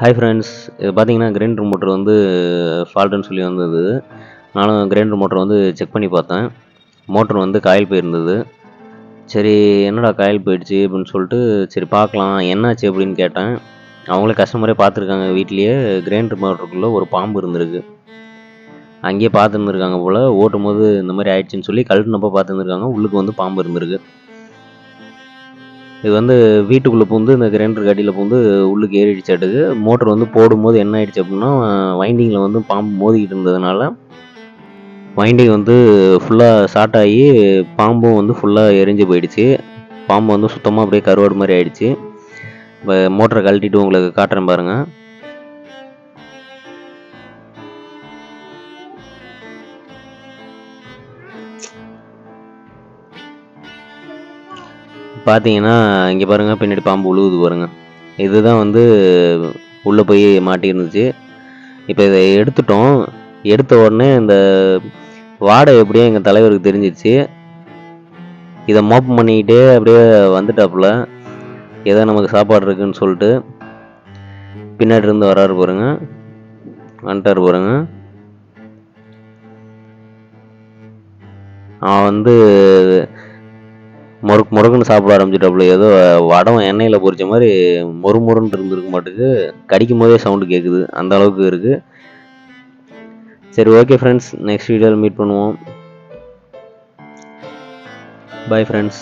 Hi friends, இது பார்த்தீங்கன்னா grinder motor வந்து ஃபால்ட்டுன்னு சொல்லி வந்தது. நானும் கிரைண்டர் மோட்டர் வந்து செக் பண்ணி பார்த்தேன். மோட்டர் வந்து காயில் போயிருந்தது. சரி, என்னடா காயில் போயிடுச்சு அப்படின்னு சொல்லிட்டு சரி பார்க்கலாம் என்னாச்சு அப்படின்னு கேட்டேன். அவங்களே கஸ்டமரே பார்த்துருக்காங்க, வீட்லேயே கிரைண்டர் மோட்டருக்குள்ளே ஒரு பாம்பு இருந்திருக்கு. அங்கேயே பார்த்துருந்துருக்காங்க போல், ஓட்டும் போது இந்த மாதிரி ஆயிடுச்சுன்னு சொல்லி கழட்டினப்போ பார்த்துருந்துருக்காங்க, உள்ளுக்கு வந்து பாம்பு இருந்திருக்கு. இது வந்து வீட்டுக்குள்ளே பூந்து இந்த கிரைண்டருக்கு அடியில் பூந்து உள்ளுக்கு ஏறிடுச்சாட்டுக்கு. மோட்டர் வந்து போடும்போது என்ன ஆயிடுச்சு அப்படின்னா, வைண்டிங்கில் வந்து பாம்பு மோதிக்கிட்டு இருந்ததுனால வைண்டிங் வந்து ஃபுல்லாக ஷார்ட் ஆகி பாம்பும் வந்து ஃபுல்லாக எரிஞ்சு போயிடுச்சு. பாம்பு வந்து சுத்தமாக அப்படியே கருவாடு மாதிரி ஆயிடுச்சு. இப்போ மோட்டரை கழட்டிட்டு உங்களுக்கு காட்டுறேன் பாருங்கள். பார்த்தீங்கன்னா இங்கே பாருங்கள், பின்னாடி பாம்பு உழுவுது பாருங்கள். இதுதான் வந்து உள்ளே போய் மாட்டியிருந்துச்சு. இப்போ இதை எடுத்துட்டோம். எடுத்த உடனே இந்த வாடை எப்படியோ எங்கள் தலைவருக்கு தெரிஞ்சிச்சு. இதை மோப்பம் பண்ணிக்கிட்டே அப்படியே வந்துட்டாப்புல, ஏதோ நமக்கு சாப்பாடு இருக்குன்னு சொல்லிட்டு. பின்னாடி இருந்து வராரு பாருங்க, வந்துட்டாரு பாருங்க. அவன் வந்து முறுக்குன்னு சாப்பிட ஆரம்பிச்சிட்டாப்புல. ஏதோ வடம் எண்ணெயில் பொரிச்ச மாதிரி மொறுன்னு இருந்திருக்க மாட்டுக்கு. கடிக்கும் போதே சவுண்டு கேட்குது, அந்த அளவுக்கு இருக்குது. சரி, ஓகே ஃப்ரெண்ட்ஸ், நெக்ஸ்ட் வீடியோவில் மீட் பண்ணுவோம். Bye friends.